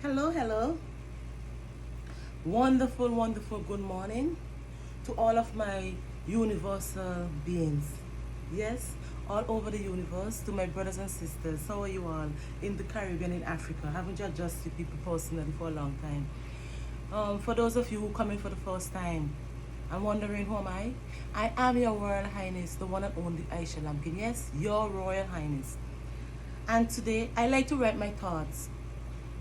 Hello, hello. Wonderful, wonderful good morning to all of my universal beings. Yes, all over the universe, to my brothers and sisters. How are you all in the Caribbean, in Africa? Haven't you adjusted people personally for a long time? For those of you who come in for the first time, I'm wondering who am I? I am your Royal Highness, the one and only Aisha Lamkin. Yes, your Royal Highness. And today I like to write my thoughts.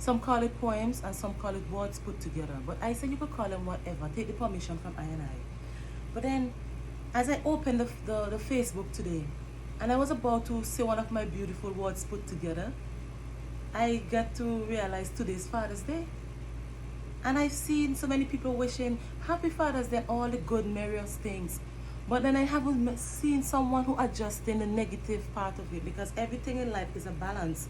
Some call it poems and some call it words put together. But I said you could call them whatever. Take the permission from I and I. But then, as I opened the Facebook today, and I was about to say one of my beautiful words put together, I got to realize today's Father's Day. And I've seen so many people wishing Happy Father's Day and all the good, merriest things. But then I haven't seen someone who adjusting the negative part of it, because everything in life is a balance.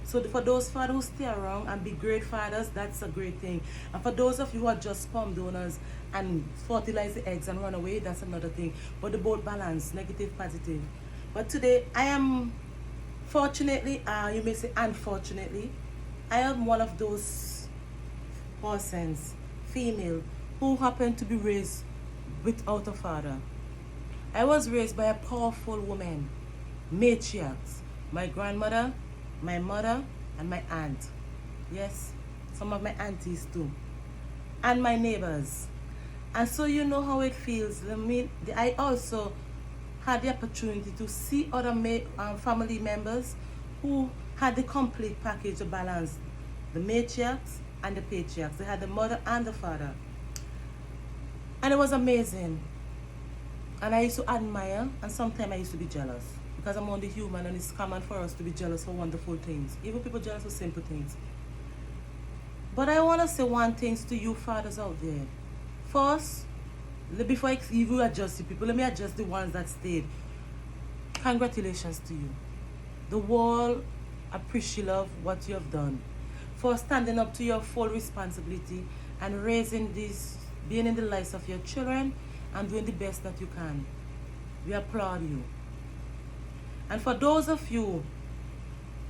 So for those fathers who stay around and be great fathers, that's a great thing. And for those of you who are just sperm donors and fertilize the eggs and run away, that's another thing. But the both balance, negative, positive. But today I am, fortunately, you may say unfortunately, I am one of those persons, female, who happen to be raised without a father. I was raised by a powerful woman, matriarchs. My grandmother, my mother, and my aunt. Yes, some of my aunties too. And my neighbors. And so you know how it feels. I also had the opportunity to see other family members who had the complete package of balance. The matriarchs and the patriarchs. They had the mother and the father. And it was amazing. And I used to admire, and sometimes I used to be jealous. Because I'm only human, and it's common for us to be jealous for wonderful things. Even people jealous for simple things. But I want to say one thing to you fathers out there. First, before I even adjust the people, let me adjust the ones that stayed. Congratulations to you. The world appreciates what you have done. For standing up to your full responsibility and raising this, being in the lives of your children and doing the best that you can. We applaud you. And for those of you,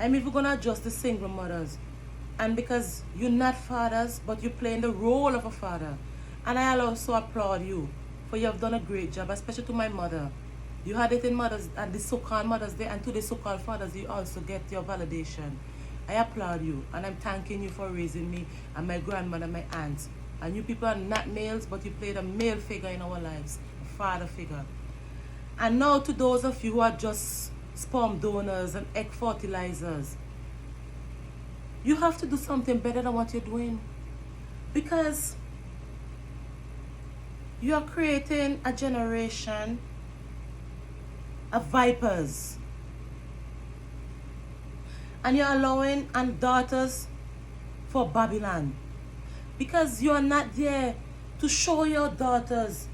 I'm even going to adjust the single mothers. And because you're not fathers, but you're playing the role of a father. And I also applaud you, for you have done a great job, especially to my mother. You had it in mothers, at the so-called Mother's Day, and to the so-called fathers, you also get your validation. I applaud you, and I'm thanking you for raising me and my grandmother, my aunt. And you people are not males, but you played a male figure in our lives, a father figure. And now to those of you who are just sperm donors and egg fertilizers, you have to do something better than what you're doing, because you are creating a generation of vipers, and you're allowing and daughters for Babylon, because you are not there to show your daughters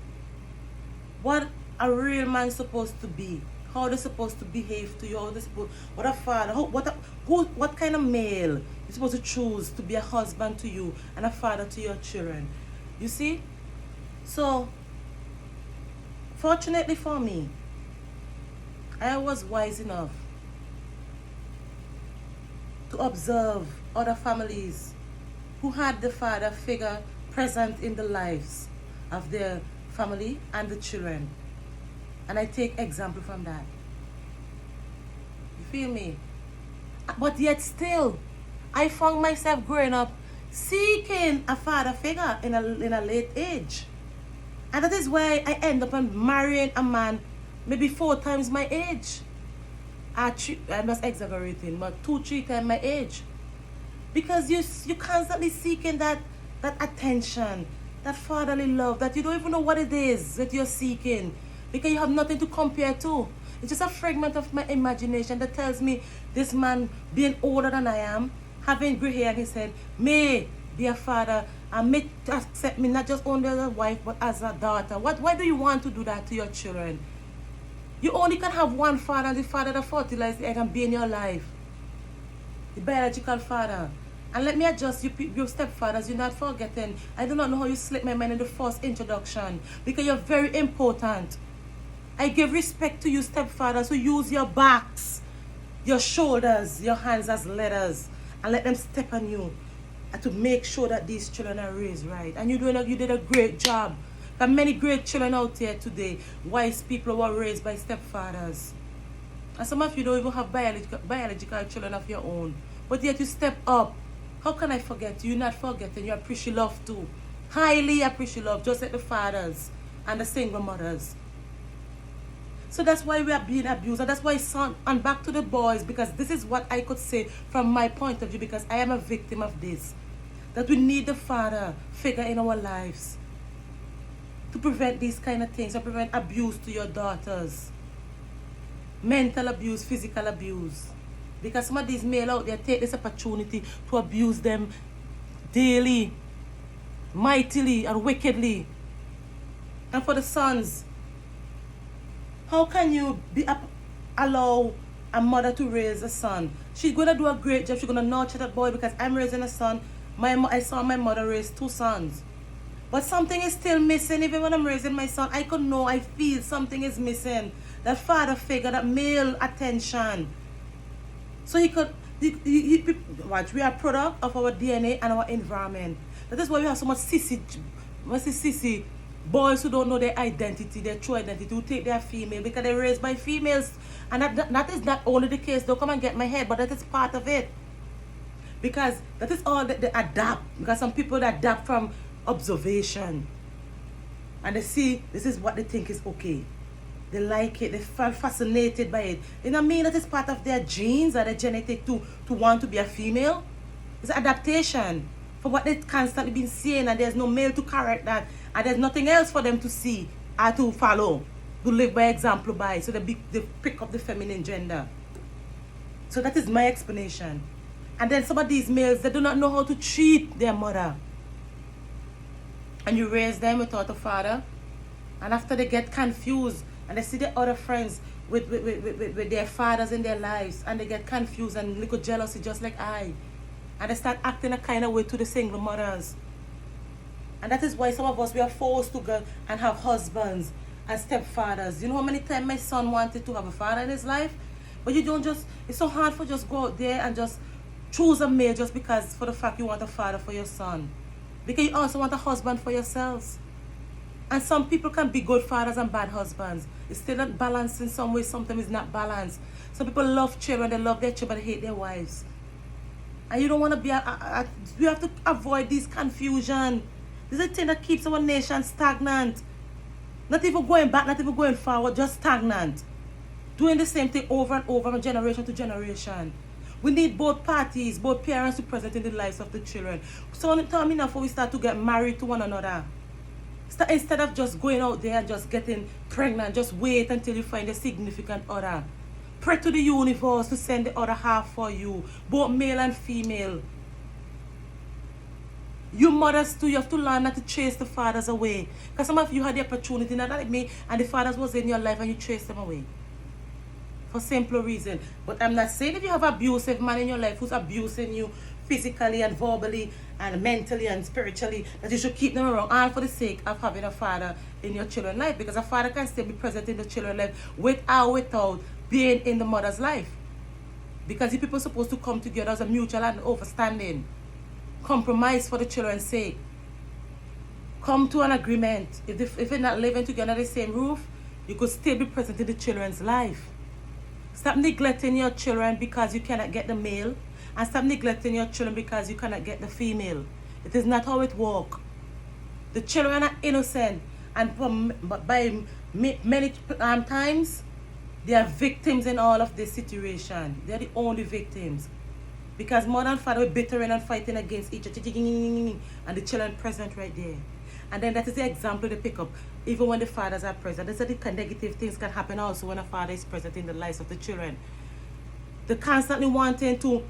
what a real man's supposed to be, how they're supposed to behave to you, how they're supposed, what a father, what kind of male you're supposed to choose to be a husband to you and a father to your children. You see? So, fortunately for me, I was wise enough to observe other families who had the father figure present in the lives of their family and the children. And I take example from that. You feel me? But yet still, I found myself growing up seeking a father figure in a late age. And that is why I end up marrying a man maybe 4 times my age. I'm not exaggerating, but 2-3 times my age. Because you're constantly seeking that attention, that fatherly love, that you don't even know what it is that you're seeking. Because you have nothing to compare to. It's just a fragment of my imagination that tells me this man, being older than I am, having gray hair in his head, may be a father and may accept me not just only as a wife but as a daughter. Why do you want to do that to your children? You only can have one father, and the father that fertilized the egg and be in your life. The biological father. And let me adjust your stepfathers, you're not forgetting. I do not know how you slipped my mind in the first introduction, because you're very important. I give respect to you stepfathers who use your backs, your shoulders, your hands as ladders, and let them step on you. to make sure that these children are raised right. And you did a great job. There are many great children out there today, wise people who are raised by stepfathers. And some of you don't even have biological children of your own. But yet you step up. How can I forget you? You're not forgetting. You appreciate love too. Highly appreciate love, just like the fathers and the single mothers. So that's why we are being abused. And that's why, son, and back to the boys, because this is what I could say from my point of view, because I am a victim of this. That we need the father figure in our lives to prevent these kind of things, to prevent abuse to your daughters. Mental abuse, physical abuse. Because some of these male out there take this opportunity to abuse them daily, mightily and wickedly. And for the sons, how can you allow a mother to raise a son? She's going to do a great job. She's going to nurture that boy, because I'm raising a son. I saw my mother raise 2 sons. But something is still missing. Even when I'm raising my son, I could know, I feel something is missing. That father figure, that male attention. So watch, we are a product of our DNA and our environment. That is why we have so much sissy boys who don't know their identity, their true identity, who take their female, because they're raised by females. And that is not only the case. Don't come and get my head, but that is part of it. Because that is all that they adapt. Because some people adapt from observation. And they see this is what they think is okay. They like it, they feel fascinated by it. You know what I mean? That is part of their genes or their genetic to want to be a female. It's adaptation for what they've constantly been seeing, and there's no male to correct that. And there's nothing else for them to see or to follow, to live by example by. So they pick up the feminine gender. So that is my explanation. And then some of these males, they do not know how to treat their mother. And you raise them without a father. And after they get confused, and they see their other friends with their fathers in their lives, and they get confused and little jealousy, just like I. And they start acting a kind of way to the single mothers. And that is why some of us, we are forced to go and have husbands and stepfathers. You know how many times my son wanted to have a father in his life? But you don't just, it's so hard for just go out there and just choose a male just because for the fact you want a father for your son. Because you also want a husband for yourselves. And some people can be good fathers and bad husbands. It's still not balanced in some way. Sometimes it's not balanced. Some people love children. They love their children, but they hate their wives. And you don't want to be you have to avoid this confusion. This is a thing that keeps our nation stagnant. Not even going back, not even going forward, just stagnant. Doing the same thing over and over from generation to generation. We need both parties, both parents to present in the lives of the children. So tell me now before we start to get married to one another. Instead of just going out there and just getting pregnant, just wait until you find a significant other. Pray to the universe to send the other half for you, both male and female. You mothers too, you have to learn not to chase the fathers away. Because some of you had the opportunity, not like me, and the fathers was in your life and you chased them away. For simple reason. But I'm not saying if you have an abusive man in your life who's abusing you physically and verbally and mentally and spiritually, that you should keep them around, all for the sake of having a father in your children's life. Because a father can still be present in the children's life with or without being in the mother's life. Because you people are supposed to come together as a mutual and understanding. Compromise for the children's sake. Come to an agreement. If you're not living together under the same roof, you could still be present in the children's life. Stop neglecting your children because you cannot get the male. And stop neglecting your children because you cannot get the female. It is not how it works. The children are innocent. And by many times, they are victims in all of this situation. They are the only victims. Because mother and father were bittering and fighting against each other. And the children present right there. And then that is the example they pick up. Even when the fathers are present. That's the negative things can happen also when a father is present in the lives of the children. They're constantly wanting to,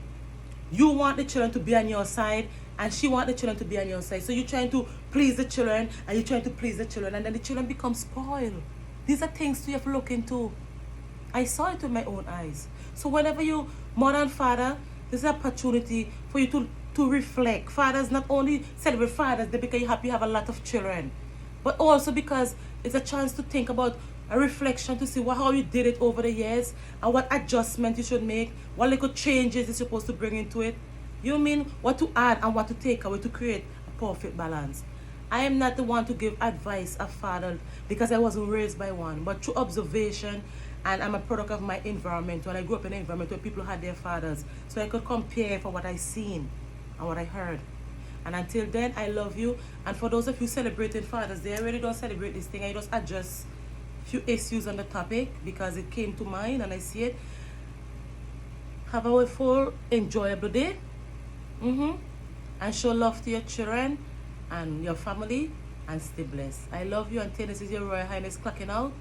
you want the children to be on your side, and she wants the children to be on your side. So you're trying to please the children, and you're trying to please the children, and then the children become spoiled. These are things you have to look into. I saw it with my own eyes. So whenever you, mother and father, this is an opportunity for you to reflect. Fathers not only celebrate Father's Day because you have a lot of children, but also because it's a chance to think about a reflection to see how you did it over the years and what adjustment you should make, what little changes you're supposed to bring into it. You mean what to add and what to take away to create a perfect balance. I am not the one to give advice of father because I wasn't raised by one, but through observation, and I'm a product of my environment. When I grew up in an environment where people had their fathers, so I could compare for what I seen and what I heard. And until then, I love you. And for those of you celebrating Father's Day, I really don't celebrate this thing. I just adjust few issues on the topic because it came to mind and I see it. Have a wonderful, enjoyable day. And show love to your children and your family and stay blessed. I love you, and this is your Royal Highness clocking out.